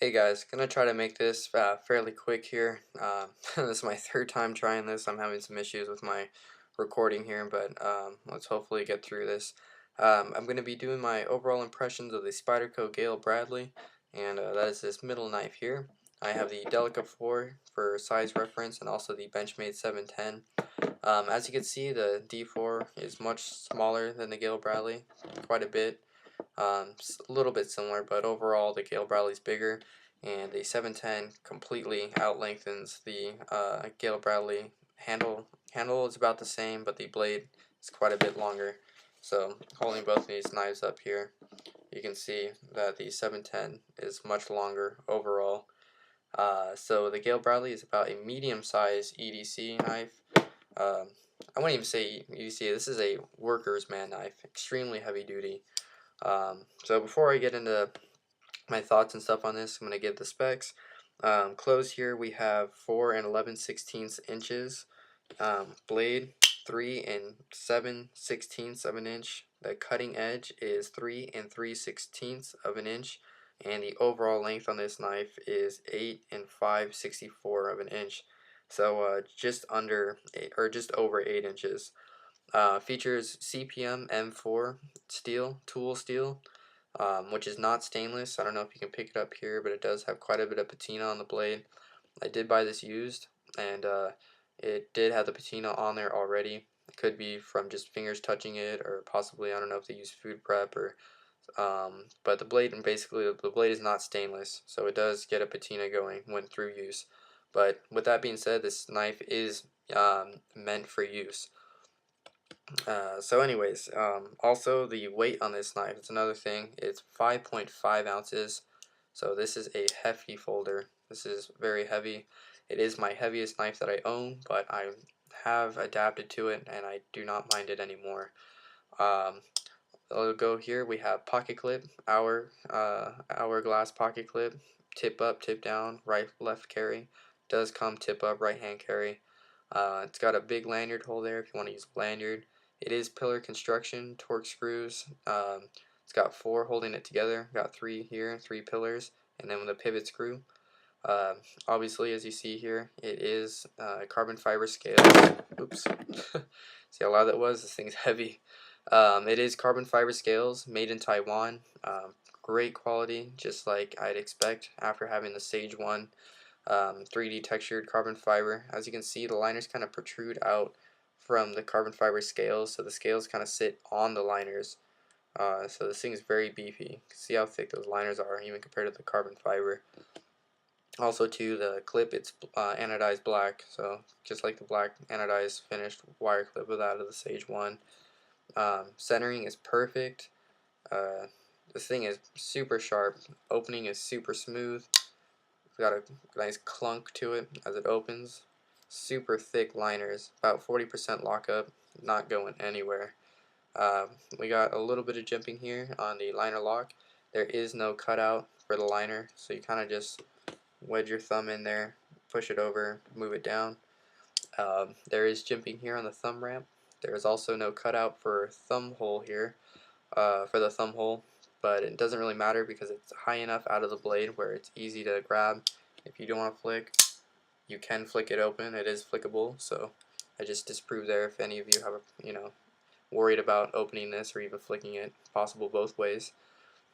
Hey guys, gonna try to make this fairly quick here. This is my third time trying this. I'm having some issues with my recording here, but let's hopefully get through this. I'm gonna be doing my overall impressions of the Spyderco Gayle Bradley, and that is this middle knife here. I have the Delica 4 for size reference, and also the Benchmade 710. As you can see, the D4 is much smaller than the Gayle Bradley, quite a bit. A little bit similar, but overall the Gayle Bradley's bigger, and the 710 completely outlengthens the Gayle Bradley handle. Handle is about the same, but the blade is quite a bit longer. So holding both of these knives up here, you can see that the 710 is much longer overall. So the Gayle Bradley is about a medium-sized EDC knife. Um, I wouldn't even say EDC. This is a worker's man knife, extremely heavy duty. So before I get into my thoughts and stuff on this, I'm going to give the specs. Close here we have 4 and 11/16 inches. Blade 3 and 7/16 of an inch. The cutting edge is 3 and 3/16 of an inch. And the overall length on this knife is 8 and 5/64 of an inch. So just under 8, or just over 8 inches. Features CPM M4 steel, tool steel, which is not stainless. I don't know if you can pick it up here, but it does have quite a bit of patina on the blade. I did buy this used, and it did have the patina on there already. It could be from just fingers touching it, or possibly, I don't know if they use food prep, or but the blade, and basically the blade is not stainless, so it does get a patina going when through use. But with that being said, this knife is meant for use. So anyways, also the weight on this knife, it's another thing. It's 5.5 ounces. So this is a hefty folder. This is very heavy. It is my heaviest knife that I own, but I have adapted to it and I do not mind it anymore. I'll go here. We have pocket clip, hourglass pocket clip, tip up, tip down, right, left carry. Does come tip up, right hand carry. It's got a big lanyard hole there if you want to use a lanyard. It is pillar construction, torque screws. It's got 4 holding it together. Got 3 here, 3 pillars, and then with a pivot screw. Uh, Obviously, as you see here, it is carbon fiber scales. Oops. See how loud that was? This thing's heavy. It is carbon fiber scales, made in Taiwan. Great quality, just like I'd expect after having the Sage 1 3D textured carbon fiber. As you can see, the liners kind of protrude out from the carbon fiber scales, so the scales kind of sit on the liners. So this thing is very beefy. See how thick those liners are, even compared to the carbon fiber. Also, too, the clip, it's anodized black, so just like the black anodized finished wire clip with out of the Sage 1. Centering is perfect. Uh, this thing is super sharp. Opening is super smooth. It's got a nice clunk to it as it opens. Super thick liners, about 40% lockup, not going anywhere. We got a little bit of jimping here on the liner lock. There is no cutout for the liner, so you kind of just wedge your thumb in there, push it over, move it down. There is jimping here on the thumb ramp. There is also no cutout for thumb hole here, for the thumb hole, but it doesn't really matter because it's high enough out of the blade where it's easy to grab. If you don't want to flick, you can flick it open. It is flickable, so I just disproved there. If any of you have, worried about opening this or even flicking it, possible both ways.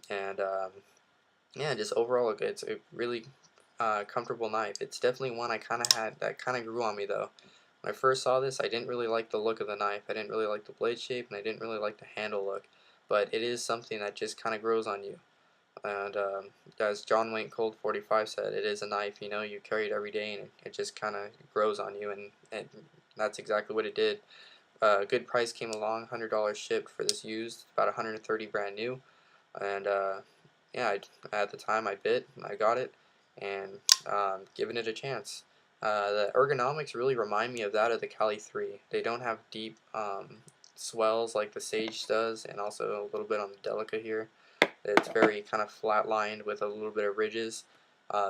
And yeah, just overall, it's a really comfortable knife. It's definitely one I kind of had that kind of grew on me though. When I first saw this, I didn't really like the look of the knife. I didn't really like the blade shape, and I didn't really like the handle look. But it is something that just kind of grows on you. And as John Wayne Cold 45 said, it is a knife. You carry it every day, and it just kind of grows on you, and that's exactly what it did. A good price came along, $100 shipped for this used, about 130 brand new, and yeah, at the time I bit, and I got it, and giving it a chance. The ergonomics really remind me of that of the Cali 3. They don't have deep swells like the Sage does, and also a little bit on the Delica here. It's very kind of flat lined with a little bit of ridges.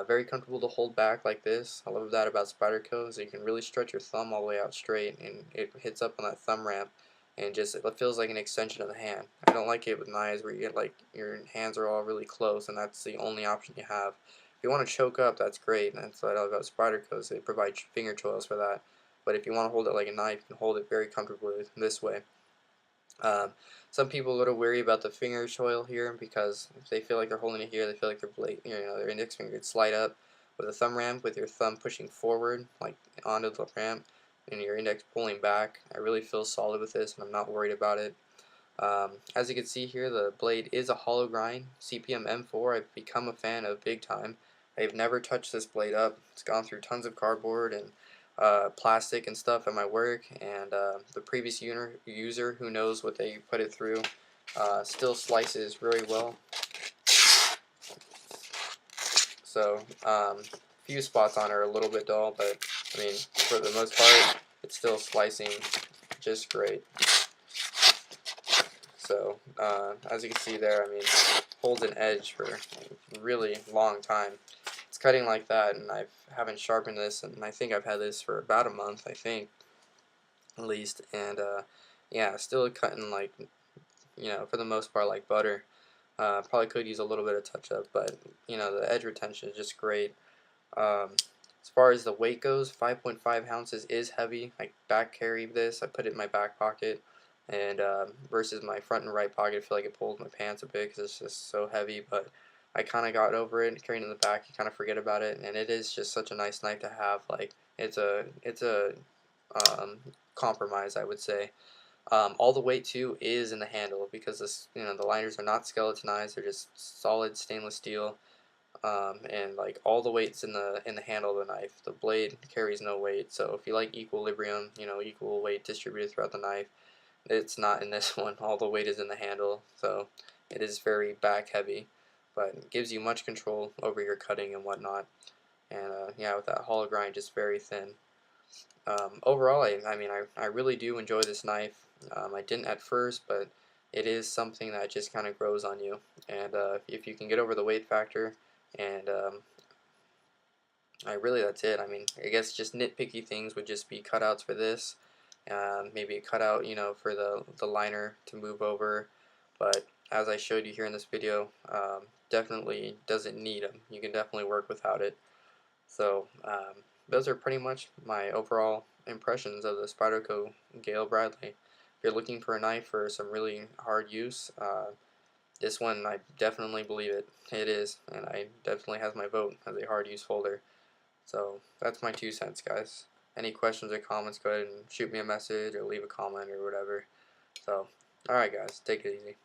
Very comfortable to hold back like this. I love that about Spyderco is you can really stretch your thumb all the way out straight, and it hits up on that thumb ramp, and just it feels like an extension of the hand. I don't like it with knives where you get like your hands are all really close, and that's the only option you have. If you want to choke up, that's great. And that's what I love about Spyderco. They provide finger choils for that. But if you want to hold it like a knife, you can hold it very comfortably this way. Um, some people are a little wary about the finger choil here because if they feel like they're holding it here, they feel like their index finger could slide up. With a thumb ramp, with your thumb pushing forward, like onto the ramp, and your index pulling back, I really feel solid with this, and I'm not worried about it. As you can see here, the blade is a hollow grind, CPM M4. I've become a fan of big time. I've never touched this blade up. It's gone through tons of cardboard and plastic and stuff at my work, and the previous user who knows what they put it through still slices very well. So few spots on it are a little bit dull, but I mean, for the most part, it's still slicing just great. So as you can see there, I mean, holds an edge for a really long time. It's cutting like that, and I haven't sharpened this, and I think I've had this for about a month, I think, at least, and yeah, still cutting like, for the most part like butter. Probably could use a little bit of touch up, but the edge retention is just great. As far as the weight goes, 5.5 ounces is heavy. I back carry this. I put it in my back pocket, and versus my front and right pocket, I feel like it pulls my pants a bit because it's just so heavy. But I kind of got over it. Carrying it in the back, you kind of forget about it, and it is just such a nice knife to have. Like it's a um, compromise, I would say. All the weight too is in the handle because the liners are not skeletonized; they're just solid stainless steel. And like all the weight's in the handle of the knife. The blade carries no weight. So if you like equilibrium, equal weight distributed throughout the knife, it's not in this one. All the weight is in the handle, so it is very back heavy, but it gives you much control over your cutting and whatnot. And yeah, with that hollow grind, just very thin. Overall, I mean, I really do enjoy this knife. I didn't at first, but it is something that just kind of grows on you. And if you can get over the weight factor, and that's it. I mean, I guess just nitpicky things would just be cutouts for this. Maybe a cutout, for the liner to move over. But as I showed you here in this video, definitely doesn't need them. You can definitely work without it. So those are pretty much my overall impressions of the Spyderco Gayle Bradley. If you're looking for a knife for some really hard use, this one I definitely believe it. It is, and I definitely has my vote as a hard use folder. So that's my 2 cents, guys. Any questions or comments, go ahead and shoot me a message or leave a comment or whatever. So, alright guys, take it easy.